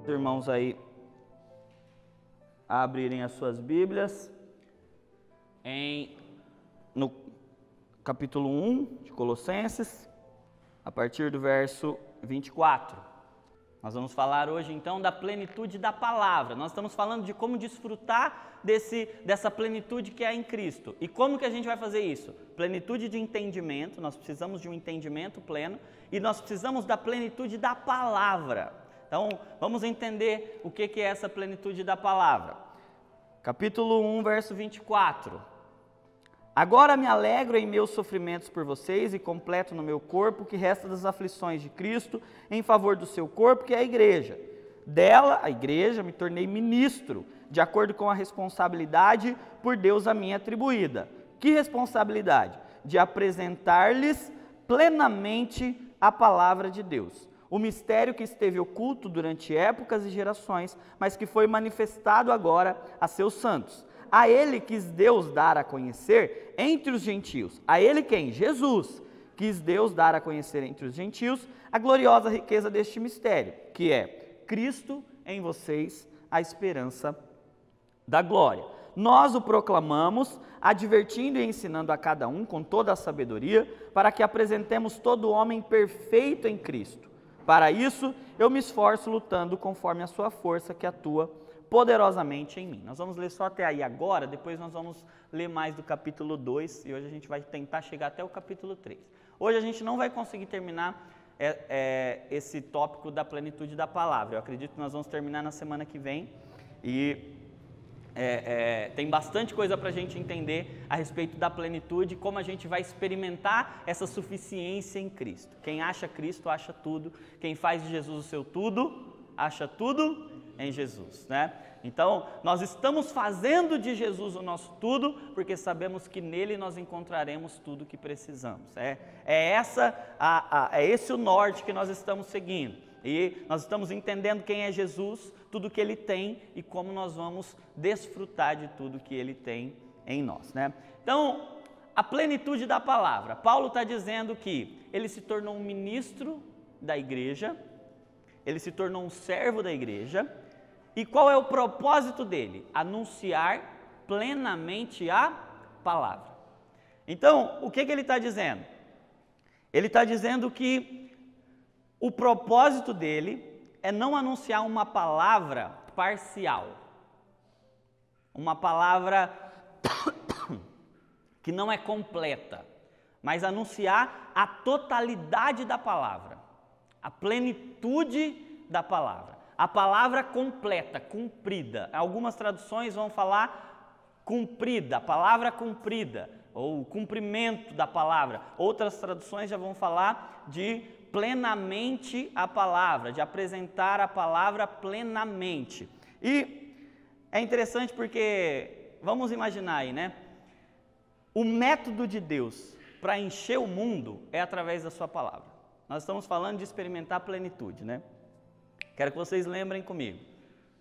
Os irmãos aí a abrirem as suas Bíblias no capítulo 1 de Colossenses, a partir do verso 24. Nós vamos falar hoje então da plenitude da palavra. Nós estamos falando de como desfrutar dessa plenitude que é em Cristo. E como que a gente vai fazer isso? Plenitude de entendimento, nós precisamos de um entendimento pleno e nós precisamos da plenitude da palavra. Então, vamos entender o que é essa plenitude da palavra. Capítulo 1, verso 24. Agora me alegro em meus sofrimentos por vocês e completo no meu corpo o que resta das aflições de Cristo em favor do seu corpo, que é a igreja. Dela, a igreja, me tornei ministro, de acordo com a responsabilidade por Deus a mim atribuída. Que responsabilidade? De apresentar-lhes plenamente a palavra de Deus. O mistério que esteve oculto durante épocas e gerações, mas que foi manifestado agora a seus santos. A ele quis Deus dar a conhecer entre os gentios. A ele quem? Jesus. Quis Deus dar a conhecer entre os gentios a gloriosa riqueza deste mistério, que é Cristo em vocês, a esperança da glória. Nós o proclamamos, advertindo e ensinando a cada um com toda a sabedoria, para que apresentemos todo homem perfeito em Cristo. Para isso, eu me esforço lutando conforme a sua força que atua poderosamente em mim. Nós vamos ler só até aí agora, depois nós vamos ler mais do capítulo 2 e hoje a gente vai tentar chegar até o capítulo 3. Hoje a gente não vai conseguir terminar esse tópico da plenitude da palavra. Eu acredito que nós vamos terminar na semana que vem e tem bastante coisa para a gente entender a respeito da plenitude, como a gente vai experimentar essa suficiência em Cristo. Quem acha Cristo, acha tudo. Quem faz de Jesus o seu tudo, acha tudo em Jesus, né? Então, nós estamos fazendo de Jesus o nosso tudo, porque sabemos que nele nós encontraremos tudo o que precisamos. É esse o norte que nós estamos seguindo. E nós estamos entendendo quem é Jesus, tudo que ele tem e como nós vamos desfrutar de tudo que ele tem em nós, né? Então, a plenitude da palavra. Paulo está dizendo que ele se tornou um ministro da igreja, ele se tornou um servo da igreja. E qual é o propósito dele? Anunciar plenamente a palavra. Então, o que ele está dizendo? Ele está dizendo que o propósito dele é não anunciar uma palavra parcial, uma palavra que não é completa, mas anunciar a totalidade da palavra, a plenitude da palavra, a palavra completa, cumprida. Algumas traduções vão falar cumprida, a palavra cumprida, ou o cumprimento da palavra. Outras traduções já vão falar de plenamente a palavra, de apresentar a palavra plenamente. E é interessante porque, vamos imaginar aí, né? O método de Deus para encher o mundo é através da sua palavra. Nós estamos falando de experimentar a plenitude, né? Quero que vocês lembrem comigo.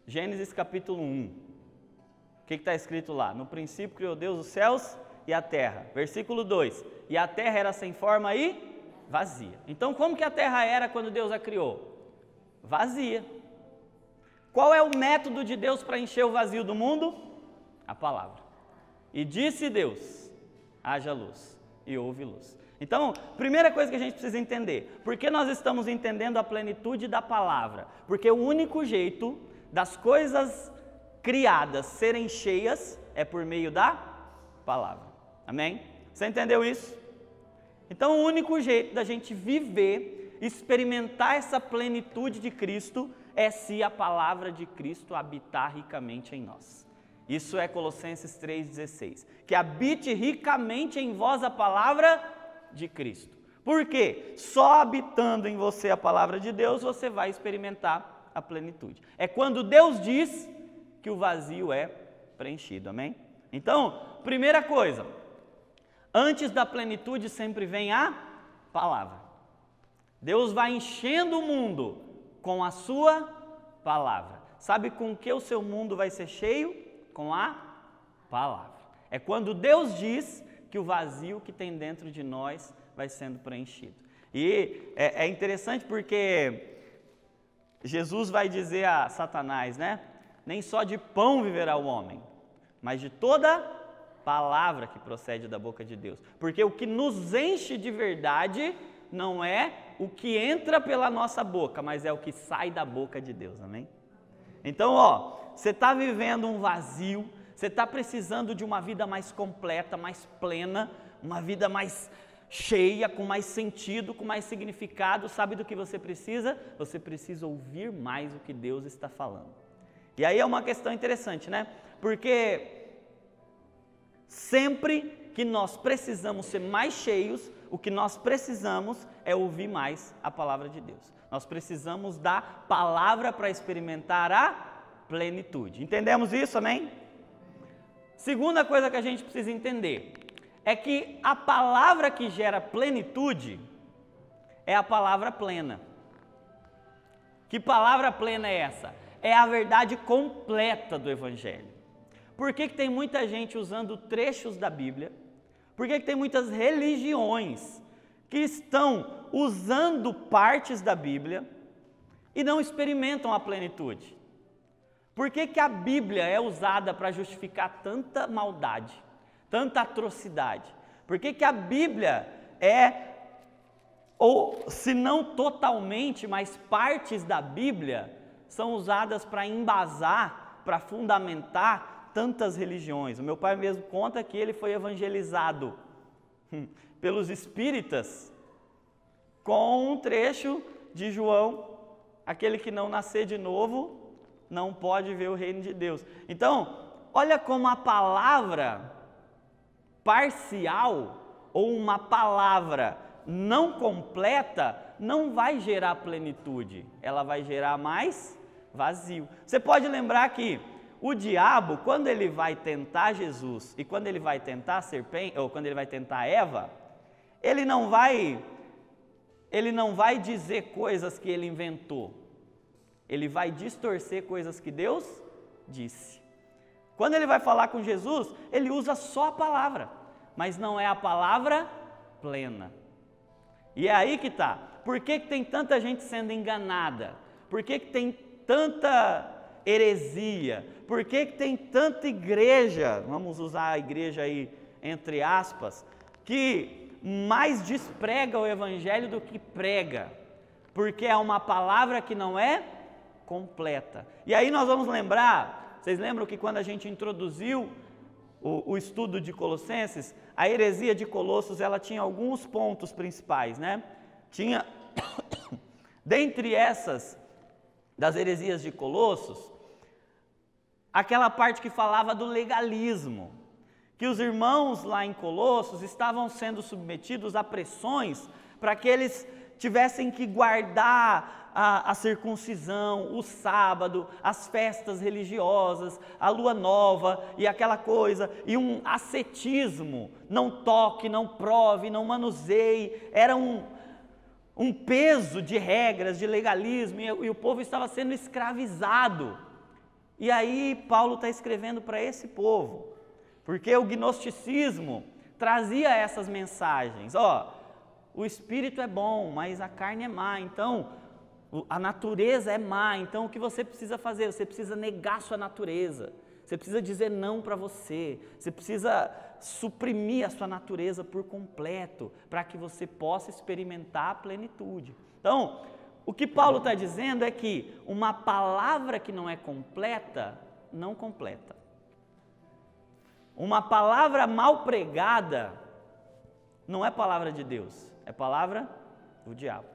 Gênesis capítulo 1. O que está escrito lá? No princípio criou Deus os céus e a terra. Versículo 2. E a terra era sem forma e vazia. Então, como que a terra era quando Deus a criou? Vazia. Qual é o método de Deus para encher o vazio do mundo? A palavra. E disse Deus, haja luz, e houve luz. Então, primeira coisa que a gente precisa entender, por que nós estamos entendendo a plenitude da palavra? Porque o único jeito das coisas criadas serem cheias é por meio da palavra. Amém? Você entendeu isso? Então, o único jeito da gente viver, experimentar essa plenitude de Cristo, é se a palavra de Cristo habitar ricamente em nós. Isso é Colossenses 3,16. Que habite ricamente em vós a palavra de Cristo. Por quê? Só habitando em você a palavra de Deus, você vai experimentar a plenitude. É quando Deus diz que o vazio é preenchido. Amém? Então, primeira coisa, antes da plenitude sempre vem a palavra. Deus vai enchendo o mundo com a sua palavra. Sabe com que o seu mundo vai ser cheio? Com a palavra. É quando Deus diz que o vazio que tem dentro de nós vai sendo preenchido. E é interessante porque Jesus vai dizer a Satanás, né? Nem só de pão viverá o homem, mas de toda palavra que procede da boca de Deus. Porque o que nos enche de verdade não é o que entra pela nossa boca, mas é o que sai da boca de Deus, amém? Então, você está vivendo um vazio, você está precisando de uma vida mais completa, mais plena, uma vida mais cheia, com mais sentido, com mais significado. Sabe do que você precisa? Você precisa ouvir mais o que Deus está falando. E aí é uma questão interessante, né? Porque sempre que nós precisamos ser mais cheios, o que nós precisamos é ouvir mais a palavra de Deus. Nós precisamos da palavra para experimentar a plenitude. Entendemos isso, amém? Segunda coisa que a gente precisa entender é que a palavra que gera plenitude é a palavra plena. Que palavra plena é essa? É a verdade completa do Evangelho. Por que tem muita gente usando trechos da Bíblia? Por que tem muitas religiões que estão usando partes da Bíblia e não experimentam a plenitude? Por que a Bíblia é usada para justificar tanta maldade, tanta atrocidade? Por que a Bíblia ou se não totalmente, mas partes da Bíblia são usadas para embasar, para fundamentar tantas religiões? O meu pai mesmo conta que ele foi evangelizado pelos espíritas com um trecho de João: aquele que não nascer de novo não pode ver o reino de Deus. Então, olha como a palavra parcial ou uma palavra não completa não vai gerar plenitude, ela vai gerar mais vazio. Você pode lembrar que o diabo, quando ele vai tentar Jesus e quando ele vai tentar a serpente, ou quando ele vai tentar Eva, ele não vai dizer coisas que ele inventou. Ele vai distorcer coisas que Deus disse. Quando ele vai falar com Jesus, ele usa só a palavra, mas não é a palavra plena. E é aí que está. Por que tem tanta gente sendo enganada? Por que tem tanta heresia? Por que tem tanta igreja, vamos usar a igreja aí entre aspas, que mais desprega o evangelho do que prega? Porque é uma palavra que não é completa. E aí nós vamos lembrar, vocês lembram que quando a gente introduziu o estudo de Colossenses, a heresia de Colossos, ela tinha alguns pontos principais, né? Tinha, dentre essas, das heresias de Colossos, aquela parte que falava do legalismo, que os irmãos lá em Colossos estavam sendo submetidos a pressões para que eles tivessem que guardar a circuncisão, o sábado, as festas religiosas, a lua nova e aquela coisa, e um ascetismo: não toque, não prove, não manuseie. Era um peso de regras, de legalismo, e o povo estava sendo escravizado. E aí Paulo está escrevendo para esse povo, porque o gnosticismo trazia essas mensagens: o espírito é bom, mas a carne é má, então a natureza é má, então o que você precisa fazer? Você precisa negar sua natureza, você precisa dizer não para você precisa suprimir a sua natureza por completo, para que você possa experimentar a plenitude. Então, o que Paulo está dizendo é que uma palavra que não é completa, não completa. Uma palavra mal pregada não é palavra de Deus, é palavra do diabo.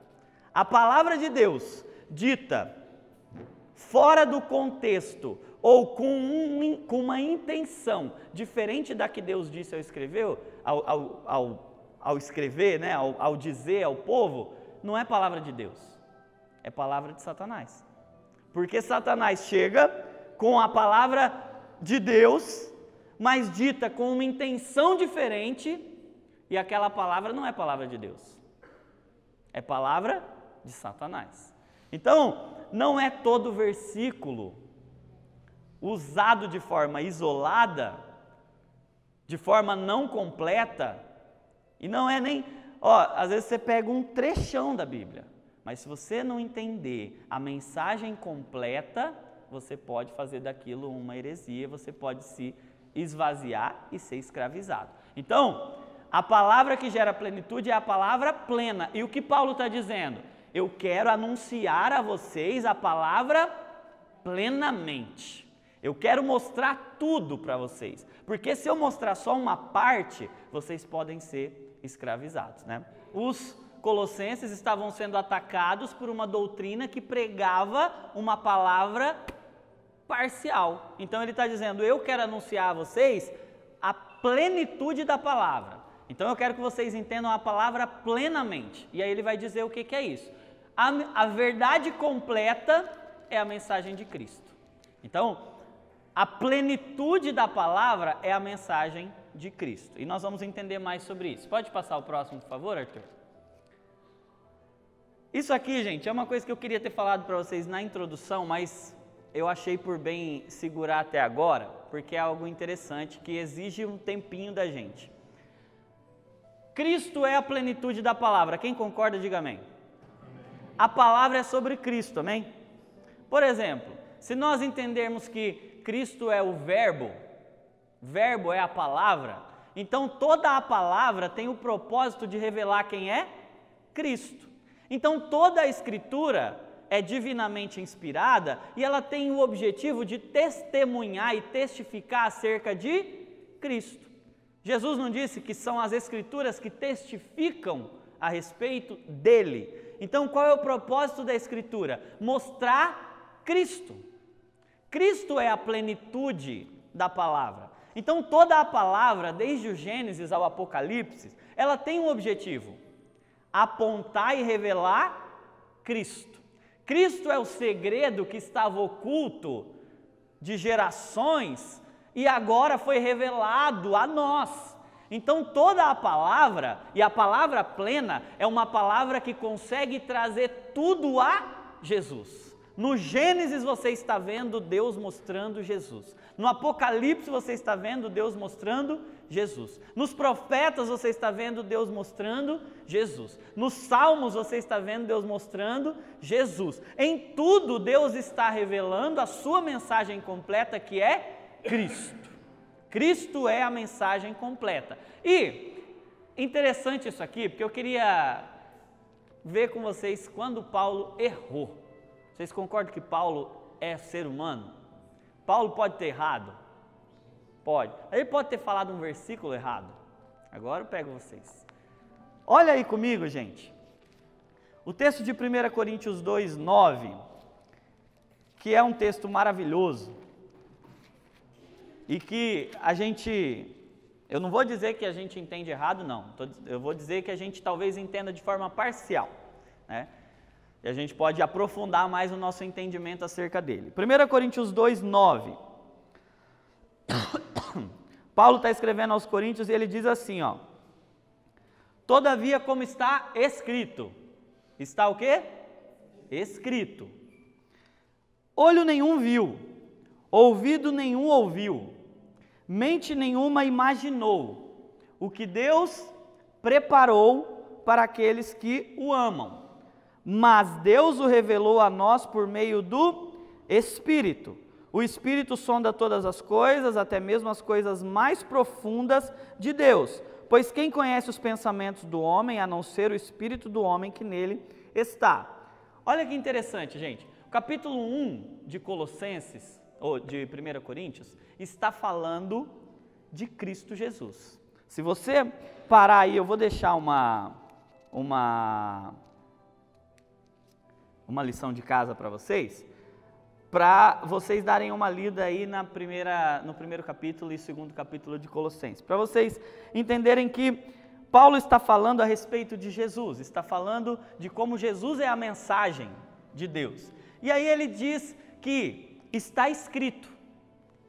A palavra de Deus, dita fora do contexto ou com uma intenção diferente da que Deus disse ao escrever, né, ao dizer ao povo, não é palavra de Deus, é palavra de Satanás. Porque Satanás chega com a palavra de Deus, mas dita com uma intenção diferente, e aquela palavra não é palavra de Deus, é palavra de Satanás. Então, não é todo versículo usado de forma isolada, de forma não completa, e não é nem, às vezes você pega um trechão da Bíblia, Mas se você não entender a mensagem completa, você pode fazer daquilo uma heresia, você pode se esvaziar e ser escravizado. Então, a palavra que gera plenitude é a palavra plena. E o que Paulo está dizendo? Eu quero anunciar a vocês a palavra plenamente. Eu quero mostrar tudo para vocês. Porque se eu mostrar só uma parte, vocês podem ser escravizados, né? Os colossenses estavam sendo atacados por uma doutrina que pregava uma palavra parcial. Então ele está dizendo, eu quero anunciar a vocês a plenitude da palavra. Então eu quero que vocês entendam a palavra plenamente. E aí ele vai dizer o que é isso. A verdade completa é a mensagem de Cristo. Então, a plenitude da palavra é a mensagem de Cristo. E nós vamos entender mais sobre isso. Pode passar o próximo, por favor, Arthur? Isso aqui, gente, é uma coisa que eu queria ter falado para vocês na introdução, mas eu achei por bem segurar até agora, porque é algo interessante que exige um tempinho da gente. Cristo é a plenitude da palavra. Quem concorda, diga amém. A palavra é sobre Cristo, amém? Por exemplo, se nós entendermos que Cristo é o verbo é a palavra, então toda a palavra tem o propósito de revelar quem é Cristo. Então toda a Escritura é divinamente inspirada e ela tem o objetivo de testemunhar e testificar acerca de Cristo. Jesus não disse que são as Escrituras que testificam a respeito dele. Então qual é o propósito da Escritura? Mostrar Cristo. Cristo é a plenitude da palavra. Então toda a palavra, desde o Gênesis ao Apocalipse, ela tem um objetivo: apontar e revelar Cristo. Cristo é o segredo que estava oculto de gerações e agora foi revelado a nós. Então toda a palavra, e a palavra plena, é uma palavra que consegue trazer tudo a Jesus. No Gênesis você está vendo Deus mostrando Jesus. No Apocalipse você está vendo Deus mostrando Jesus. Nos profetas você está vendo Deus mostrando Jesus. Nos Salmos você está vendo Deus mostrando Jesus. Em tudo Deus está revelando a sua mensagem completa, que é Cristo. Cristo é a mensagem completa. E interessante isso aqui, porque eu queria ver com vocês quando Paulo errou. Vocês concordam que Paulo é ser humano? Paulo pode ter errado? Pode. Ele pode ter falado um versículo errado. Agora eu pego vocês. Olha aí comigo, gente. O texto de 1 Coríntios 2:9, que é um texto maravilhoso, e que a gente, eu não vou dizer que a gente entende errado, não. Eu vou dizer que a gente talvez entenda de forma parcial, né? E a gente pode aprofundar mais o nosso entendimento acerca dele. 1 Coríntios 2:9. Paulo está escrevendo aos Coríntios e ele diz assim, ó: todavia, como está escrito. Está o quê? Escrito. Olho nenhum viu, ouvido nenhum ouviu, mente nenhuma imaginou o que Deus preparou para aqueles que o amam. Mas Deus o revelou a nós por meio do Espírito. O Espírito sonda todas as coisas, até mesmo as coisas mais profundas de Deus. Pois quem conhece os pensamentos do homem, a não ser o Espírito do homem que nele está? Olha que interessante, gente. O capítulo 1 de Colossenses, ou de 1 Coríntios, está falando de Cristo Jesus. Se você parar aí, eu vou deixar uma lição de casa para vocês darem uma lida aí no primeiro capítulo e segundo capítulo de Colossenses, para vocês entenderem que Paulo está falando a respeito de Jesus, está falando de como Jesus é a mensagem de Deus. E aí ele diz que está escrito,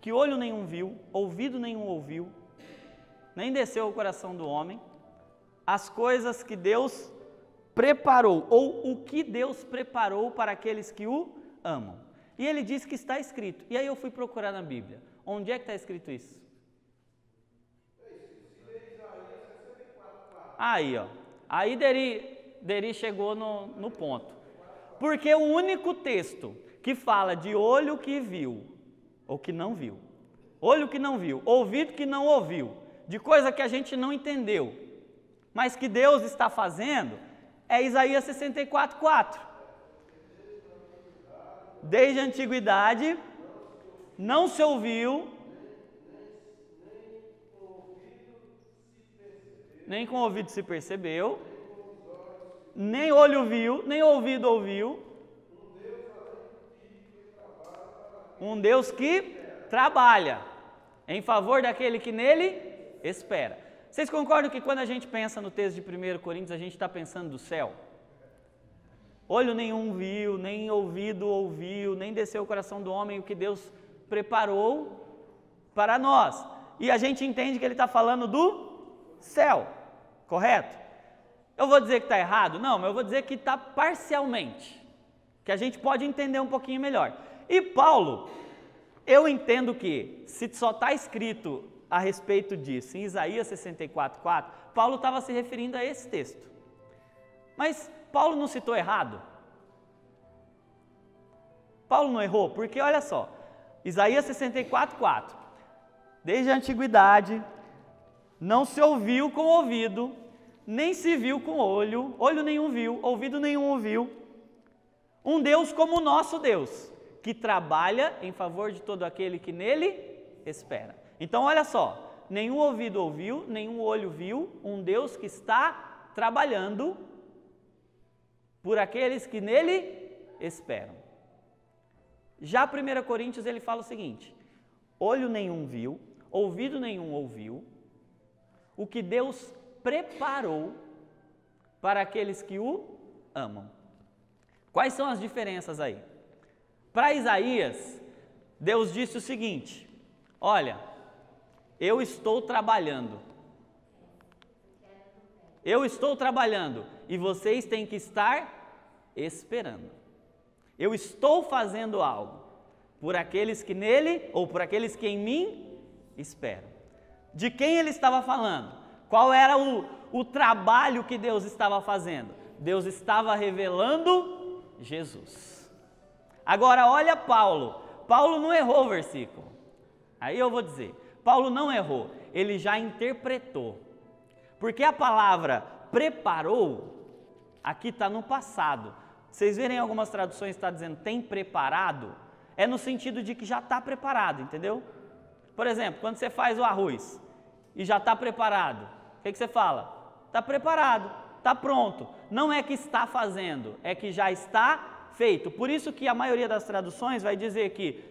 que olho nenhum viu, ouvido nenhum ouviu, nem desceu ao coração do homem, as coisas que Deus preparou, ou o que Deus preparou para aqueles que o amam. E ele diz que está escrito. E aí eu fui procurar na Bíblia. Onde é que está escrito isso? Aí, ó. Aí Deri chegou no ponto. Porque o único texto que fala de olho que viu, ou que não viu, olho que não viu, ouvido que não ouviu, de coisa que a gente não entendeu, mas que Deus está fazendo, é Isaías 64:4. Desde a antiguidade não se ouviu, nem com o ouvido se percebeu, nem olho viu, nem ouvido ouviu, um Deus que trabalha em favor daquele que nele espera. Vocês concordam que quando a gente pensa no texto de 1 Coríntios, a gente está pensando do céu? Olho nenhum viu, nem ouvido ouviu, nem desceu o coração do homem o que Deus preparou para nós. E a gente entende que ele está falando do céu, correto? Eu vou dizer que está errado? Não, mas eu vou dizer que está parcialmente, que a gente pode entender um pouquinho melhor. E Paulo, eu entendo que, se só está escrito a respeito disso em Isaías 64:4, Paulo estava se referindo a esse texto. Mas Paulo não citou errado? Paulo não errou, porque olha só, Isaías 64:4, desde a antiguidade não se ouviu com o ouvido, nem se viu com o olho, olho nenhum viu, ouvido nenhum ouviu, um Deus como o nosso Deus, que trabalha em favor de todo aquele que nele espera. Então olha só, nenhum ouvido ouviu, nenhum olho viu, um Deus que está trabalhando por aqueles que nele esperam. Já 1 Coríntios ele fala o seguinte: olho nenhum viu, ouvido nenhum ouviu, o que Deus preparou para aqueles que o amam. Quais são as diferenças aí? Para Isaías, Deus disse o seguinte: olha, eu estou trabalhando. Eu estou trabalhando e vocês têm que estar esperando. Eu estou fazendo algo por aqueles que nele, ou por aqueles que em mim esperam. De quem ele estava falando? Qual era o trabalho que Deus estava fazendo? Deus estava revelando Jesus. Agora olha Paulo. Paulo não errou o versículo. Aí eu vou dizer, Paulo não errou, ele já interpretou. Porque a palavra preparou, aqui está no passado. Vocês verem algumas traduções está dizendo tem preparado, é no sentido de que já está preparado, entendeu? Por exemplo, quando você faz o arroz e já está preparado, o que você fala? Está preparado, está pronto. Não é que está fazendo, é que já está feito. Por isso que a maioria das traduções vai dizer que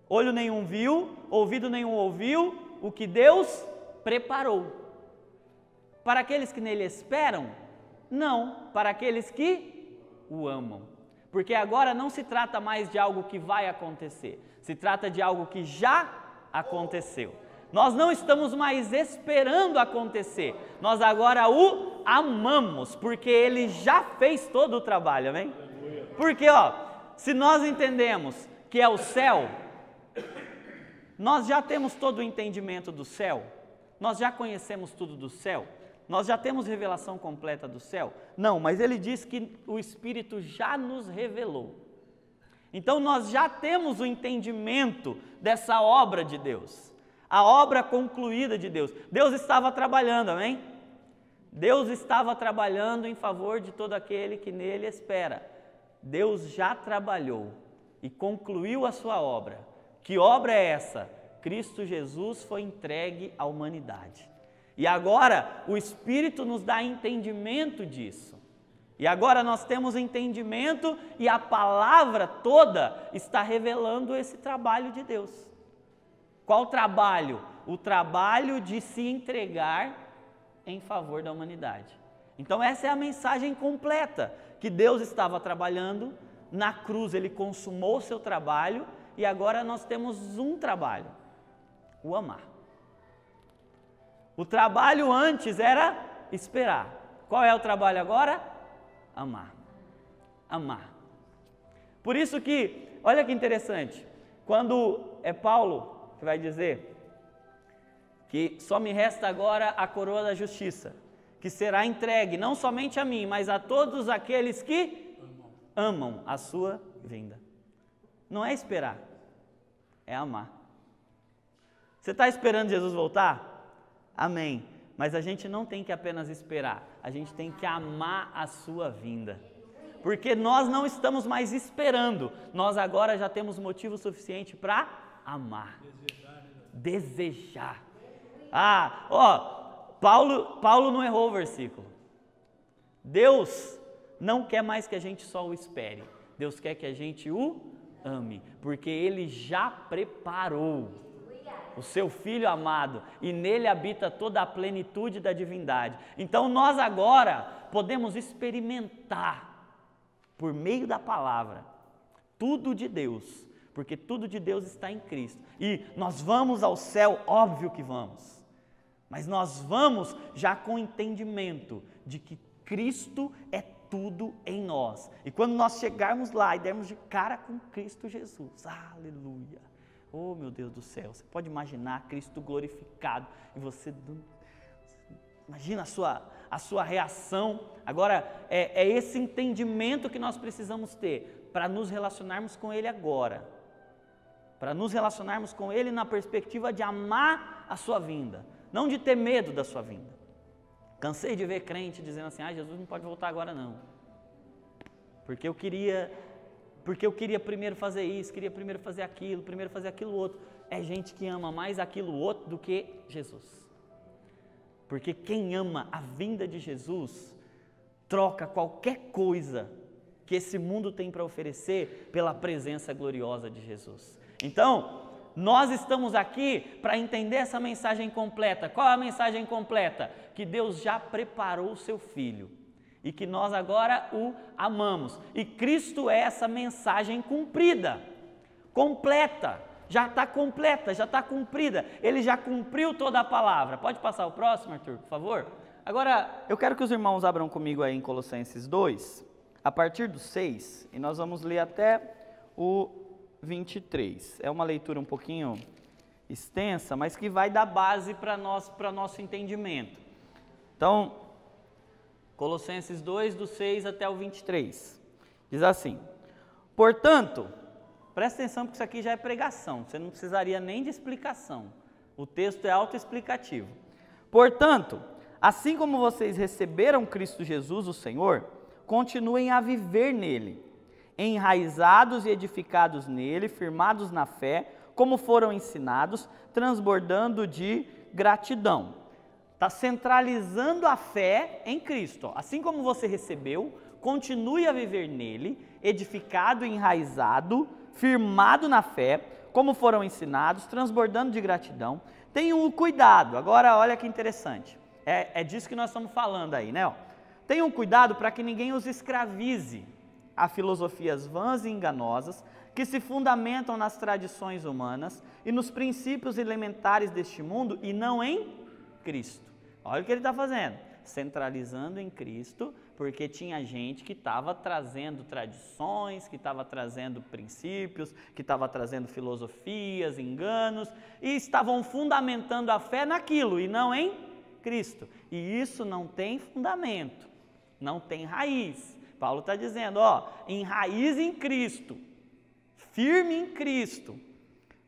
olho nenhum viu, ouvido nenhum ouviu, o que Deus preparou. Para aqueles que nele esperam? Não, para aqueles que o amam. Porque agora não se trata mais de algo que vai acontecer, se trata de algo que já aconteceu. Nós não estamos mais esperando acontecer, nós agora o amamos, porque ele já fez todo o trabalho, amém? Porque, se nós entendemos que é o céu, nós já temos todo o entendimento do céu, nós já conhecemos tudo do céu, nós já temos revelação completa do céu? Não, mas ele diz que o Espírito já nos revelou. Então nós já temos o entendimento dessa obra de Deus, a obra concluída de Deus. Deus estava trabalhando, amém? Deus estava trabalhando em favor de todo aquele que nele espera. Deus já trabalhou e concluiu a sua obra. Que obra é essa? Cristo Jesus foi entregue à humanidade. E agora o Espírito nos dá entendimento disso. E agora nós temos entendimento e a palavra toda está revelando esse trabalho de Deus. Qual trabalho? O trabalho de se entregar em favor da humanidade. Então essa é a mensagem completa, que Deus estava trabalhando, na cruz ele consumou o seu trabalho e agora nós temos um trabalho, o amar. O trabalho antes era esperar. Qual é o trabalho agora? Amar. Amar. Por isso que, olha que interessante, quando é Paulo que vai dizer que só me resta agora a coroa da justiça, que será entregue não somente a mim, mas a todos aqueles que amam a sua vinda. Não é esperar, é amar. Você está esperando Jesus voltar? Amém. Mas a gente não tem que apenas esperar, a gente tem que amar a sua vinda. Porque nós não estamos mais esperando, nós agora já temos motivo suficiente para amar. Desejar. Paulo não errou o versículo. Deus não quer mais que a gente só o espere. Deus quer que a gente o ame, porque Ele já preparou o seu Filho amado e nele habita toda a plenitude da divindade. Então nós agora podemos experimentar, por meio da palavra, tudo de Deus, porque tudo de Deus está em Cristo. E nós vamos ao céu, óbvio que vamos, mas nós vamos já com o entendimento de que Cristo é tudo em nós. E quando nós chegarmos lá e dermos de cara com Cristo Jesus, aleluia, oh meu Deus do céu, você pode imaginar Cristo glorificado e você, imagina a sua reação. Agora, é esse entendimento que nós precisamos ter para nos relacionarmos com Ele agora, para nos relacionarmos com Ele na perspectiva de amar a sua vinda, não de ter medo da sua vinda. Cansei de ver crente dizendo assim, Jesus não pode voltar agora não, porque eu queria primeiro fazer isso, queria primeiro fazer aquilo outro. É gente que ama mais aquilo outro do que Jesus. Porque quem ama a vinda de Jesus, troca qualquer coisa que esse mundo tem para oferecer pela presença gloriosa de Jesus. Então, nós estamos aqui para entender essa mensagem completa. Qual é a mensagem completa? Que Deus já preparou o seu Filho e que nós agora o amamos. E Cristo é essa mensagem cumprida, completa, já está completa, já está cumprida. Ele já cumpriu toda a palavra. Pode passar o próximo, Arthur, por favor? Agora, eu quero que os irmãos abram comigo aí em Colossenses 2, a partir do 6, e nós vamos ler até o 23. É uma leitura um pouquinho extensa, mas que vai dar base para nosso entendimento. Então, Colossenses 2, do 6 até o 23, diz assim: portanto, presta atenção porque isso aqui já é pregação, você não precisaria nem de explicação, o texto é autoexplicativo. Portanto, assim como vocês receberam Cristo Jesus, o Senhor, continuem a viver nele, enraizados e edificados nele, firmados na fé, como foram ensinados, transbordando de gratidão. Está centralizando a fé em Cristo. Assim como você recebeu, continue a viver nele, edificado e enraizado, firmado na fé, como foram ensinados, transbordando de gratidão. Tenham o cuidado. Agora, olha que interessante. É disso que nós estamos falando aí, né? Tenham cuidado para que ninguém os escravize a filosofias vãs e enganosas, que se fundamentam nas tradições humanas e nos princípios elementares deste mundo e não em Cristo. Olha o que ele está fazendo, centralizando em Cristo, porque tinha gente que estava trazendo tradições, que estava trazendo princípios, que estava trazendo filosofias, enganos, e estavam fundamentando a fé naquilo e não em Cristo. E isso não tem fundamento, não tem raiz. Paulo está dizendo, enraize em Cristo, firme em Cristo,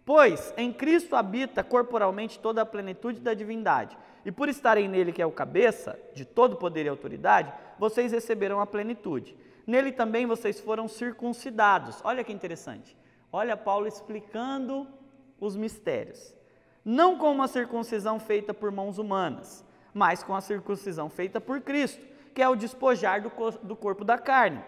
pois em Cristo habita corporalmente toda a plenitude da divindade, e por estarem nele, que é o cabeça de todo poder e autoridade, vocês receberam a plenitude. Nele também vocês foram circuncidados. Olha que interessante, olha Paulo explicando os mistérios, não com uma circuncisão feita por mãos humanas, mas com a circuncisão feita por Cristo, que é o despojar do corpo da carne.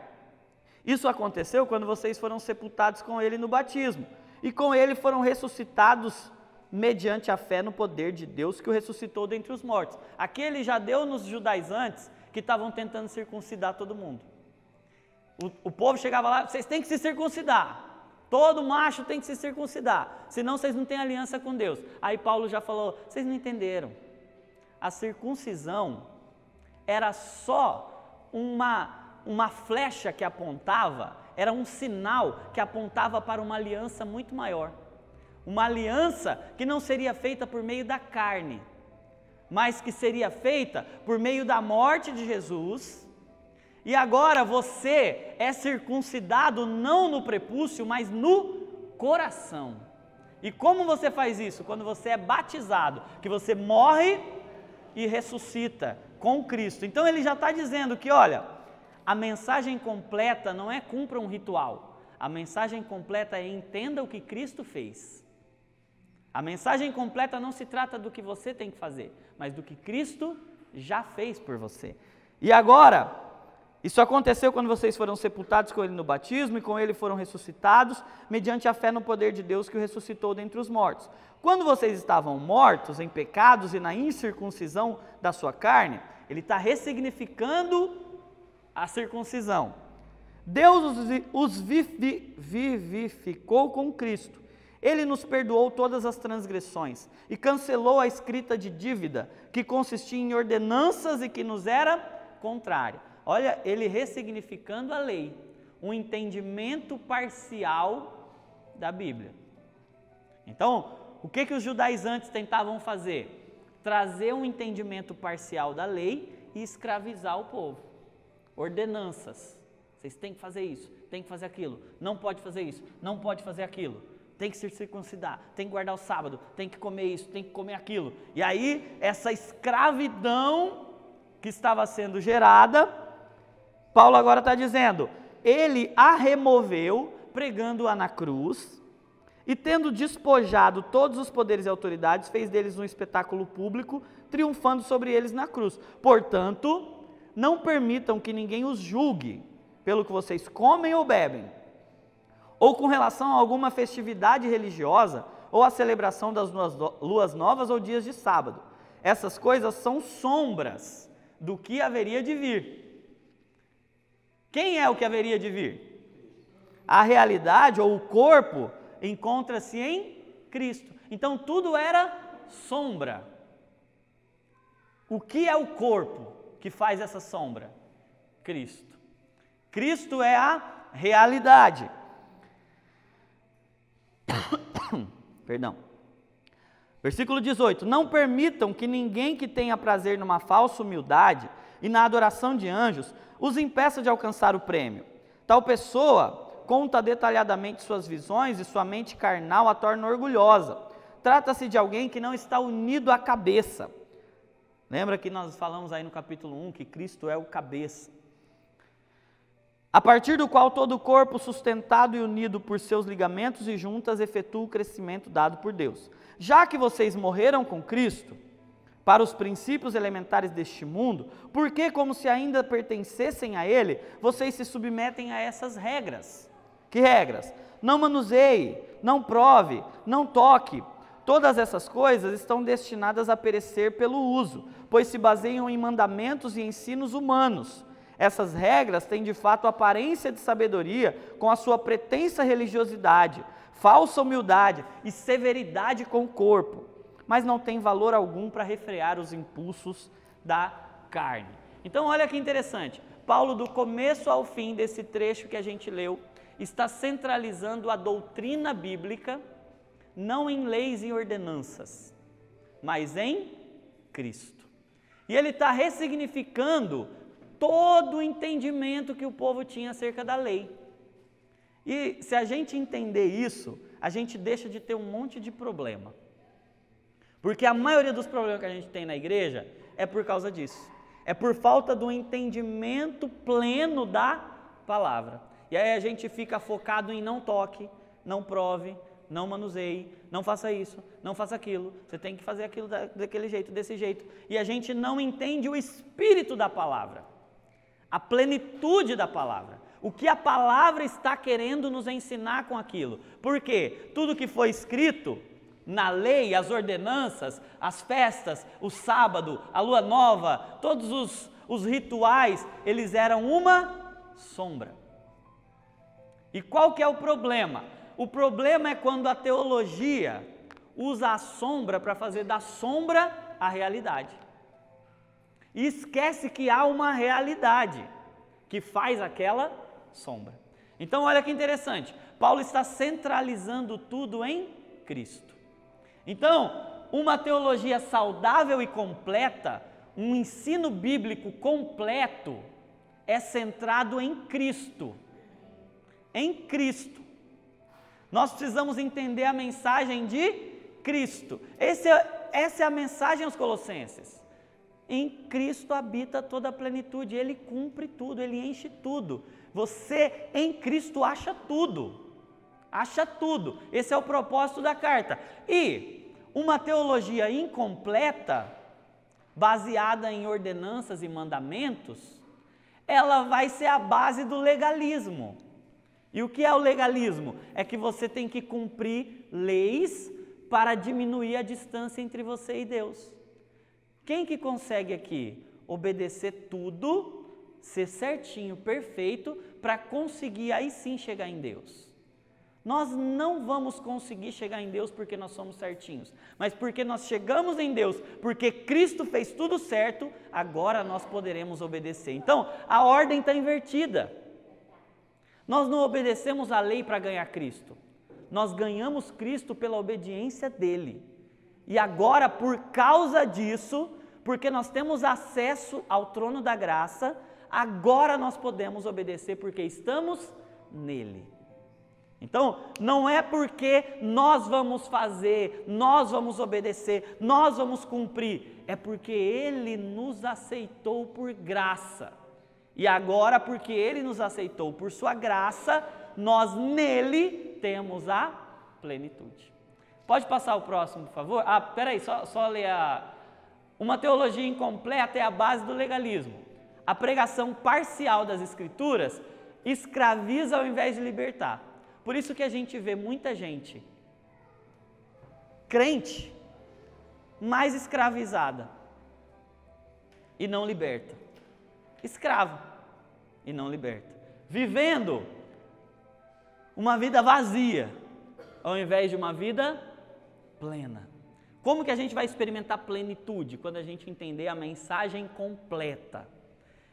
Isso aconteceu quando vocês foram sepultados com ele no batismo, e com ele foram ressuscitados mediante a fé no poder de Deus que o ressuscitou dentre os mortos. Aqui ele já deu nos judaizantes que estavam tentando circuncidar todo mundo. O povo chegava lá, vocês têm que se circuncidar, todo macho tem que se circuncidar, senão vocês não têm aliança com Deus. Aí Paulo já falou, vocês não entenderam, a circuncisão era só uma flecha que apontava, era um sinal que apontava para uma aliança muito maior. Uma aliança que não seria feita por meio da carne, mas que seria feita por meio da morte de Jesus E agora você é circuncidado não no prepúcio, mas no coração. E como você faz isso? Quando você é batizado, que você morre e ressuscita com Cristo. Então ele já está dizendo que, olha, a mensagem completa não é cumpra um ritual. A mensagem completa é entenda o que Cristo fez. A mensagem completa não se trata do que você tem que fazer, mas do que Cristo já fez por você. E agora, isso aconteceu quando vocês foram sepultados com Ele no batismo e com Ele foram ressuscitados, mediante a fé no poder de Deus que o ressuscitou dentre os mortos. Quando vocês estavam mortos em pecados e na incircuncisão da sua carne, Ele está ressignificando a circuncisão. Deus os vivificou com Cristo. Ele nos perdoou todas as transgressões e cancelou a escrita de dívida que consistia em ordenanças e que nos era contrária. Olha, ele ressignificando a lei, um entendimento parcial da Bíblia. Então, o que os judaizantes tentavam fazer? Trazer um entendimento parcial da lei e escravizar o povo. Ordenanças. Vocês têm que fazer isso, têm que fazer aquilo, não pode fazer isso, não pode fazer aquilo. Tem que se circuncidar, tem que guardar o sábado, tem que comer isso, tem que comer aquilo. E aí, essa escravidão que estava sendo gerada, Paulo agora está dizendo, ele a removeu, pregando-a na cruz, e tendo despojado todos os poderes e autoridades, fez deles um espetáculo público, triunfando sobre eles na cruz. Portanto, não permitam que ninguém os julgue pelo que vocês comem ou bebem, ou com relação a alguma festividade religiosa, ou a celebração das luas novas ou dias de sábado. Essas coisas são sombras do que haveria de vir. Quem é o que haveria de vir? A realidade, ou o corpo, encontra-se em Cristo. Então tudo era sombra. O que é o corpo que faz essa sombra? Cristo. Cristo é a realidade. Perdão. Versículo 18. Não permitam que ninguém que tenha prazer numa falsa humildade e na adoração de anjos os impeça de alcançar o prêmio. Tal pessoa conta detalhadamente suas visões e sua mente carnal a torna orgulhosa. Trata-se de alguém que não está unido à cabeça. Lembra que nós falamos aí no capítulo 1 que Cristo é o cabeça, a partir do qual todo o corpo, sustentado e unido por seus ligamentos e juntas, efetua o crescimento dado por Deus. Já que vocês morreram com Cristo para os princípios elementares deste mundo, por que, como se ainda pertencessem a Ele, vocês se submetem a essas regras? Que regras? Não manuseie, não prove, não toque. Todas essas coisas estão destinadas a perecer pelo uso, pois se baseiam em mandamentos e ensinos humanos. Essas regras têm de fato aparência de sabedoria com a sua pretensa religiosidade, falsa humildade e severidade com o corpo, mas não tem valor algum para refrear os impulsos da carne. Então olha que interessante, Paulo do começo ao fim desse trecho que a gente leu, está centralizando a doutrina bíblica, não em leis e ordenanças, mas em Cristo. E ele está ressignificando todo o entendimento que o povo tinha acerca da lei. E se a gente entender isso, a gente deixa de ter um monte de problema. Porque a maioria dos problemas que a gente tem na igreja é por causa disso. É por falta do entendimento pleno da palavra. E aí a gente fica focado em não toque, não prove, não manuseie, não faça isso, não faça aquilo, você tem que fazer aquilo daquele jeito, desse jeito. E a gente não entende o espírito da palavra. A plenitude da palavra, o que a palavra está querendo nos ensinar com aquilo. Porque tudo que foi escrito na lei, as ordenanças, as festas, o sábado, a lua nova, todos os rituais, eles eram uma sombra. E qual que é o problema? O problema é quando a teologia usa a sombra para fazer da sombra a realidade. E esquece que há uma realidade que faz aquela sombra. Então olha que interessante, Paulo está centralizando tudo em Cristo. Então, uma teologia saudável e completa, um ensino bíblico completo, é centrado em Cristo. Em Cristo. Nós precisamos entender a mensagem de Cristo. Essa é a mensagem aos Colossenses. Em Cristo habita toda a plenitude, Ele cumpre tudo, Ele enche tudo. Você em Cristo acha tudo. Acha tudo. Esse é o propósito da carta. E uma teologia incompleta, baseada em ordenanças e mandamentos, ela vai ser a base do legalismo. E o que é o legalismo? É que você tem que cumprir leis para diminuir a distância entre você e Deus. Quem que consegue aqui obedecer tudo, ser certinho, perfeito, para conseguir aí sim chegar em Deus? Nós não vamos conseguir chegar em Deus porque nós somos certinhos, mas porque nós chegamos em Deus, porque Cristo fez tudo certo, agora nós poderemos obedecer. Então, a ordem está invertida. Nós não obedecemos a lei para ganhar Cristo, nós ganhamos Cristo pela obediência dele. E agora, por causa disso, porque nós temos acesso ao trono da graça, agora nós podemos obedecer porque estamos nele. Então, não é porque nós vamos fazer, nós vamos obedecer, nós vamos cumprir, é porque Ele nos aceitou por graça. E agora, porque Ele nos aceitou por sua graça, nós nele temos a plenitude. Pode passar o próximo, por favor? Peraí, só ler uma teologia incompleta é a base do legalismo. A pregação parcial das Escrituras escraviza ao invés de libertar. Por isso que a gente vê muita gente crente, mais escravizada e não liberta. Escravo e não liberta. Vivendo uma vida vazia, ao invés de uma vida plena. Como que a gente vai experimentar plenitude? Quando a gente entender a mensagem completa.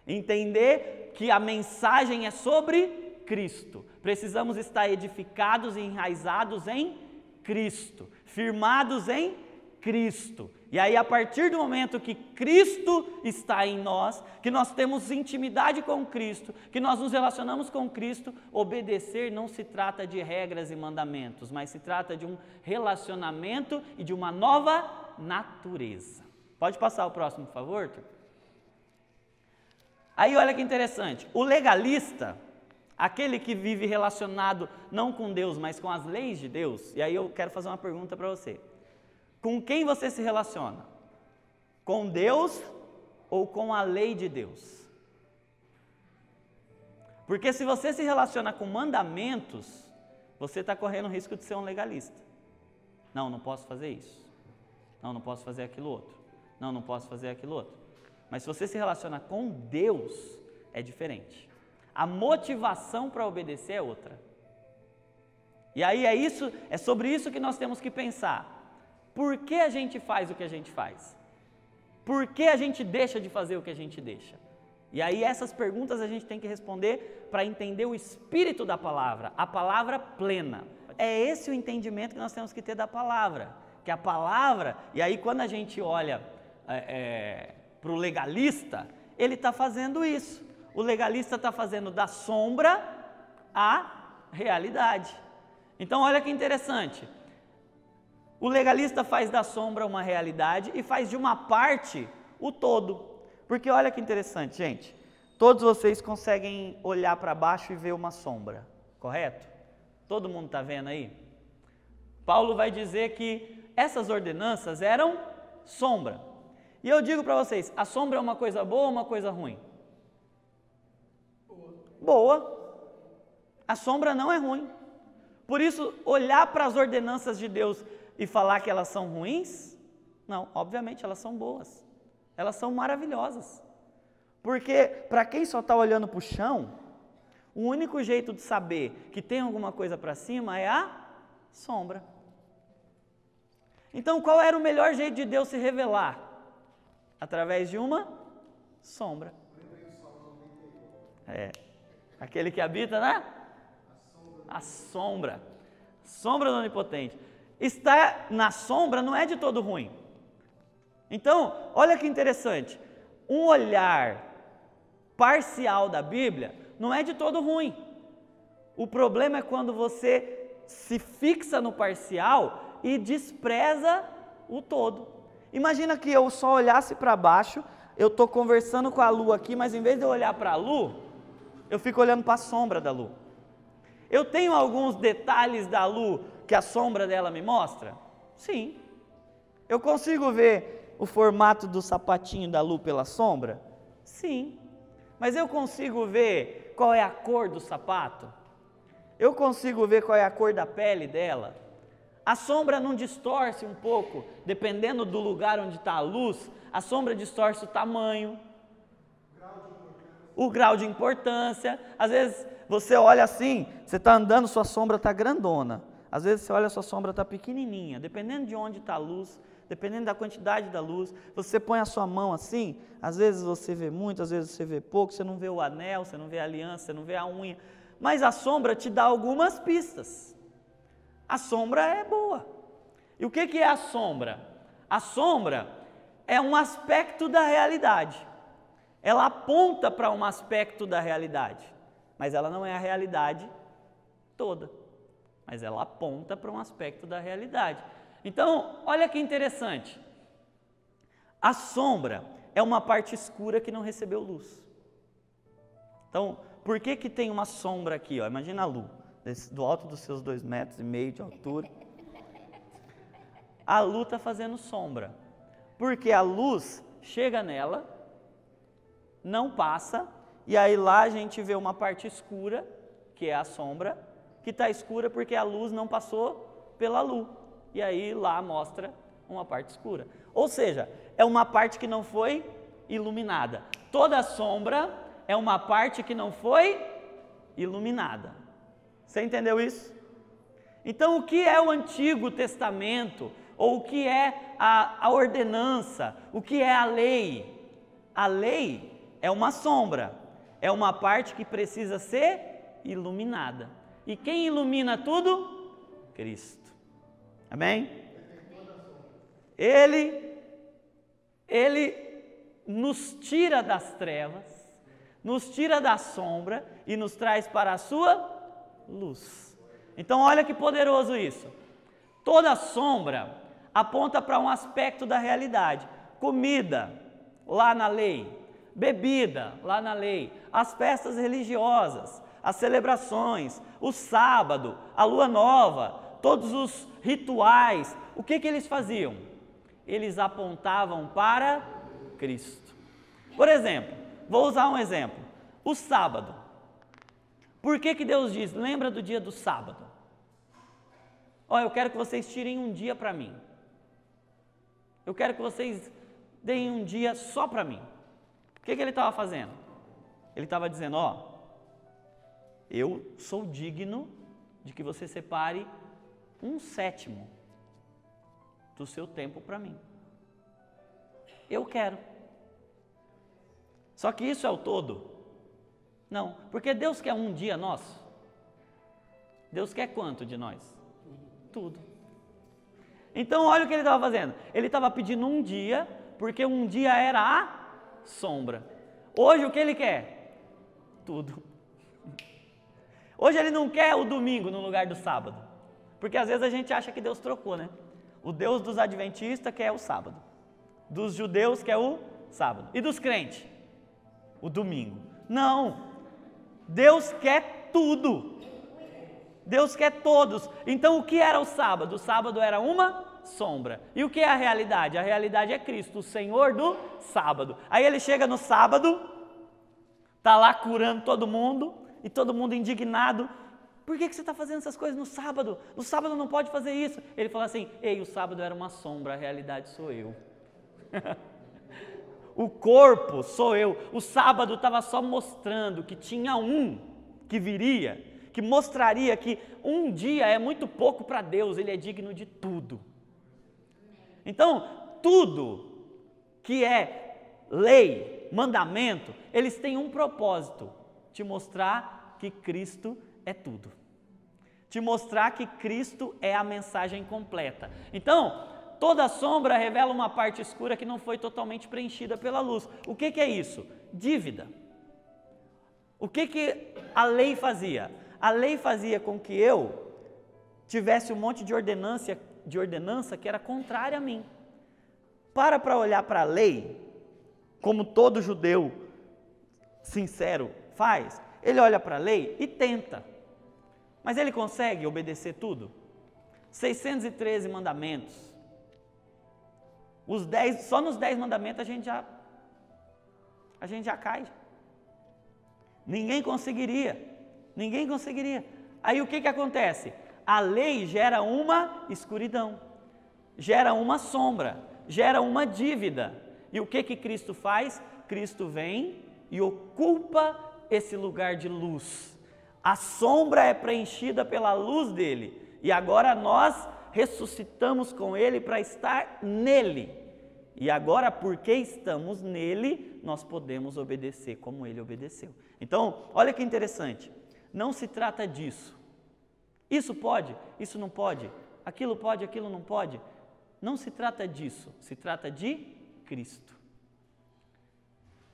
Entender que a mensagem é sobre Cristo. Precisamos estar edificados e enraizados em Cristo, firmados em Cristo. E aí, a partir do momento que Cristo está em nós, que nós temos intimidade com Cristo, que nós nos relacionamos com Cristo, obedecer não se trata de regras e mandamentos, mas se trata de um relacionamento e de uma nova natureza. Pode passar o próximo, por favor, Arthur? Aí olha que interessante, o legalista, aquele que vive relacionado não com Deus, mas com as leis de Deus, e aí eu quero fazer uma pergunta para você. Com quem você se relaciona? Com Deus ou com a lei de Deus? Porque se você se relaciona com mandamentos, você está correndo o risco de ser um legalista. Não posso fazer isso. Não posso fazer aquilo outro. Não posso fazer aquilo outro. Mas se você se relaciona com Deus, é diferente. A motivação para obedecer é outra. E aí é sobre isso que nós temos que pensar. Por que a gente faz o que a gente faz? Por que a gente deixa de fazer o que a gente deixa? E aí essas perguntas a gente tem que responder para entender o espírito da palavra, a palavra plena. É esse o entendimento que nós temos que ter da palavra. Que a palavra, e aí quando a gente olha para o legalista, ele está fazendo isso. O legalista está fazendo da sombra a realidade. Então olha que interessante. O legalista faz da sombra uma realidade e faz de uma parte o todo. Porque olha que interessante, gente. Todos vocês conseguem olhar para baixo e ver uma sombra, correto? Todo mundo está vendo aí? Paulo vai dizer que essas ordenanças eram sombra. E eu digo para vocês, a sombra é uma coisa boa ou uma coisa ruim? Boa. A sombra não é ruim. Por isso, olhar para as ordenanças de Deus e falar que elas são ruins? Não, obviamente elas são boas. Elas são maravilhosas. Porque para quem só está olhando para o chão, o único jeito de saber que tem alguma coisa para cima é a sombra. Então qual era o melhor jeito de Deus se revelar? Através de uma sombra. Aquele que habita a sombra. Sombra do Onipotente. Estar na sombra não é de todo ruim. Então, olha que interessante. Um olhar parcial da Bíblia não é de todo ruim. O problema é quando você se fixa no parcial e despreza o todo. Imagina que eu só olhasse para baixo, eu estou conversando com a lua aqui, mas em vez de eu olhar para a lua, eu fico olhando para a sombra da lua. Eu tenho alguns detalhes da lua que a sombra dela me mostra? Sim. Eu consigo ver o formato do sapatinho da lua pela sombra? Sim. Mas eu consigo ver qual é a cor do sapato? Eu consigo ver qual é a cor da pele dela? A sombra não distorce um pouco, dependendo do lugar onde está a luz, a sombra distorce o tamanho, o grau de importância. Às vezes você olha assim, você está andando, sua sombra está grandona. Às vezes você olha, sua sombra está pequenininha, dependendo de onde está a luz, dependendo da quantidade da luz. Você põe a sua mão assim, às vezes você vê muito, às vezes você vê pouco, você não vê o anel, você não vê a aliança, você não vê a unha. Mas a sombra te dá algumas pistas. A sombra é boa. E o que é a sombra? A sombra é um aspecto da realidade. Ela aponta para um aspecto da realidade, mas ela não é a realidade toda. Mas ela aponta para um aspecto da realidade. Então, olha que interessante. A sombra é uma parte escura que não recebeu luz. Então, por que tem uma sombra aqui? Ó? Imagina a lua, do alto dos seus 2,5 metros de altura. A lua está fazendo sombra, porque a luz chega nela, não passa, e aí lá a gente vê uma parte escura, que é a sombra, que está escura porque a luz não passou pela lua, e aí lá mostra uma parte escura. Ou seja, é uma parte que não foi iluminada. Toda sombra é uma parte que não foi iluminada. Você entendeu isso? Então, o que é o Antigo Testamento? Ou o que é a ordenança? O que é a lei? A lei é uma sombra, é uma parte que precisa ser iluminada. E quem ilumina tudo? Cristo. Amém? Ele nos tira das trevas, nos tira da sombra e nos traz para a sua luz. Então olha que poderoso isso. Toda sombra aponta para um aspecto da realidade. Comida, lá na lei. Bebida, lá na lei. As festas religiosas, as celebrações, o sábado, a lua nova, todos os rituais. O que eles faziam? Eles apontavam para Cristo. Por exemplo, vou usar um exemplo. O sábado. Por que Deus diz, lembra do dia do sábado? Olha, eu quero que vocês tirem um dia para mim. Eu quero que vocês deem um dia só para mim. O que ele estava fazendo? Ele estava dizendo, eu sou digno de que você separe 1/7 do seu tempo para mim. Eu quero. Só que isso é o todo? Não, porque Deus quer um dia nosso. Deus quer quanto de nós? Tudo. Então olha o que ele estava fazendo. Ele estava pedindo um dia, porque um dia era a sombra. Hoje o que ele quer? Tudo. Hoje ele não quer o domingo no lugar do sábado. Porque às vezes a gente acha que Deus trocou, né? O Deus dos adventistas quer o sábado. Dos judeus quer o sábado. E dos crentes? O domingo. Não. Deus quer tudo. Deus quer todos. Então o que era o sábado? O sábado era uma sombra. E o que é a realidade? A realidade é Cristo, o Senhor do sábado. Aí ele chega no sábado, está lá curando todo mundo, e todo mundo indignado. Por que você está fazendo essas coisas no sábado? No sábado não pode fazer isso. Ele fala assim, ei, o sábado era uma sombra, a realidade sou eu. O corpo sou eu. O sábado estava só mostrando que tinha um que viria, que mostraria que um dia é muito pouco para Deus, Ele é digno de tudo. Então, tudo que é lei, mandamento, eles têm um propósito, te mostrar que Cristo é tudo. Te mostrar que Cristo é a mensagem completa. Então, toda sombra revela uma parte escura que não foi totalmente preenchida pela luz. O que é isso? Dívida. O que a lei fazia? A lei fazia com que eu tivesse um monte de ordenança que era contrária a mim. Para olhar para a lei, como todo judeu sincero faz, ele olha para a lei e tenta. Mas ele consegue obedecer tudo? 613 mandamentos. Só nos 10 mandamentos a gente já cai. Ninguém conseguiria. Aí o que acontece? A lei gera uma escuridão, gera uma sombra, gera uma dívida. E o que Cristo faz? Cristo vem e ocupa esse lugar de luz. A sombra é preenchida pela luz dele. E agora nós ressuscitamos com ele para estar nele. E agora, porque estamos nele, nós podemos obedecer como ele obedeceu. Então, olha que interessante. Não se trata disso. Isso pode, isso não pode. Aquilo pode, aquilo não pode. Não se trata disso. Se trata de Cristo.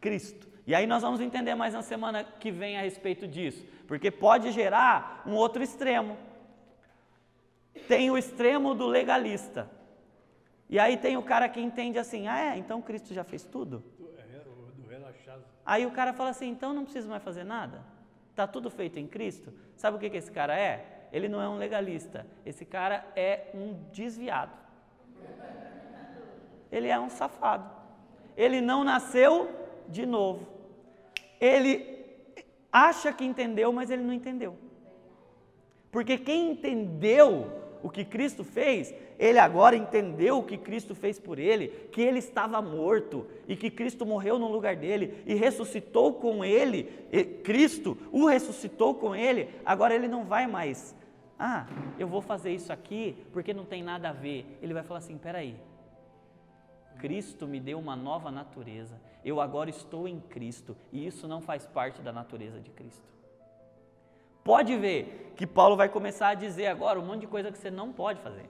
Cristo. E aí nós vamos entender mais na semana que vem a respeito disso. Porque pode gerar um outro extremo. Tem o extremo do legalista. E aí tem o cara que entende assim, então Cristo já fez tudo? Do relaxado. Aí o cara fala assim, então não preciso mais fazer nada? Está tudo feito em Cristo? Sabe o que esse cara é? Ele não é um legalista, esse cara é um desviado. Ele é um safado. Ele não nasceu de novo. Ele acha que entendeu, mas ele não entendeu. Porque quem entendeu o que Cristo fez, ele agora entendeu o que Cristo fez por ele, que ele estava morto e que Cristo morreu no lugar dele e ressuscitou com ele, Cristo o ressuscitou com ele, agora ele não vai mais, eu vou fazer isso aqui porque não tem nada a ver. Ele vai falar assim, peraí, Cristo me deu uma nova natureza, eu agora estou em Cristo e isso não faz parte da natureza de Cristo. Pode ver que Paulo vai começar a dizer agora um monte de coisa que você não pode fazer.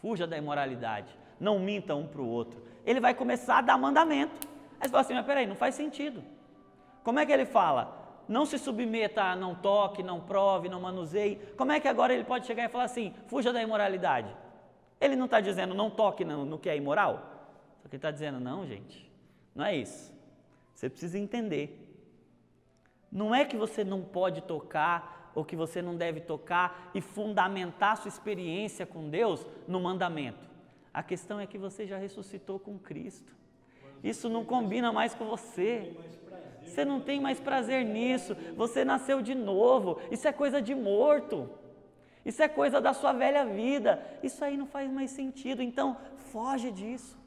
Fuja da imoralidade, não minta um para o outro. Ele vai começar a dar mandamento. Aí você fala assim, mas peraí, não faz sentido. Como é que ele fala? Não se submeta, não toque, não prove, não manuseie. Como é que agora ele pode chegar e falar assim, fuja da imoralidade? Ele não está dizendo não toque no que é imoral? Só que ele está dizendo, não gente, não é isso. Você precisa entender. Não é que você não pode tocar ou que você não deve tocar e fundamentar sua experiência com Deus no mandamento. A questão é que você já ressuscitou com Cristo. Isso não combina mais com você. Você não tem mais prazer nisso. Você nasceu de novo. Isso é coisa de morto. Isso é coisa da sua velha vida. Isso aí não faz mais sentido. Então, foge disso.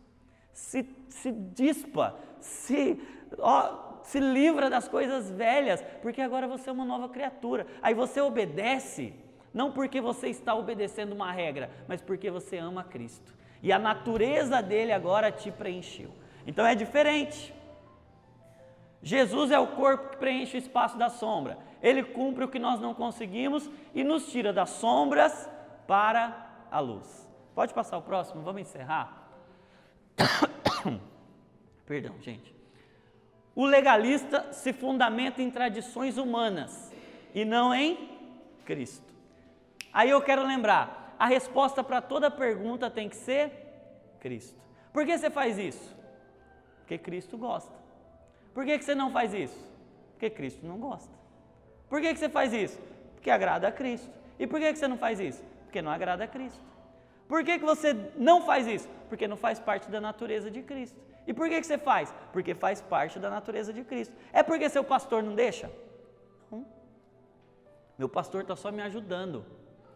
Se dispa. Se livra das coisas velhas, porque agora você é uma nova criatura. Aí você obedece, não porque você está obedecendo uma regra, mas porque você ama Cristo. E a natureza dele agora te preencheu. Então é diferente. Jesus é o corpo que preenche o espaço da sombra. Ele cumpre o que nós não conseguimos e nos tira das sombras para a luz. Pode passar o próximo, vamos encerrar. Perdão, gente. O legalista se fundamenta em tradições humanas e não em Cristo. Aí eu quero lembrar, a resposta para toda pergunta tem que ser Cristo. Por que você faz isso? Porque Cristo gosta. Por que você não faz isso? Porque Cristo não gosta. Por que você faz isso? Porque agrada a Cristo. E por que você não faz isso? Porque não agrada a Cristo. Por que você não faz isso? Porque não faz parte da natureza de Cristo. E por que você faz? Porque faz parte da natureza de Cristo. É porque seu pastor não deixa? Não. Meu pastor está só me ajudando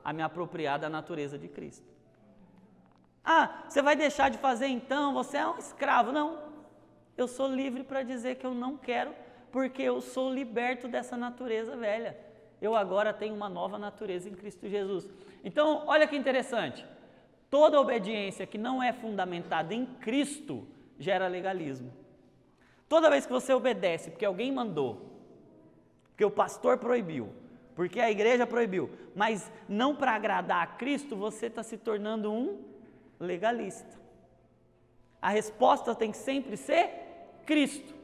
a me apropriar da natureza de Cristo. Você vai deixar de fazer então? Você é um escravo? Não. Eu sou livre para dizer que eu não quero, porque eu sou liberto dessa natureza velha. Eu agora tenho uma nova natureza em Cristo Jesus. Então, olha que interessante. Toda obediência que não é fundamentada em Cristo gera legalismo. Toda vez que você obedece porque alguém mandou, porque o pastor proibiu, porque a igreja proibiu, mas não para agradar a Cristo, você está se tornando um legalista. A resposta tem que sempre ser Cristo.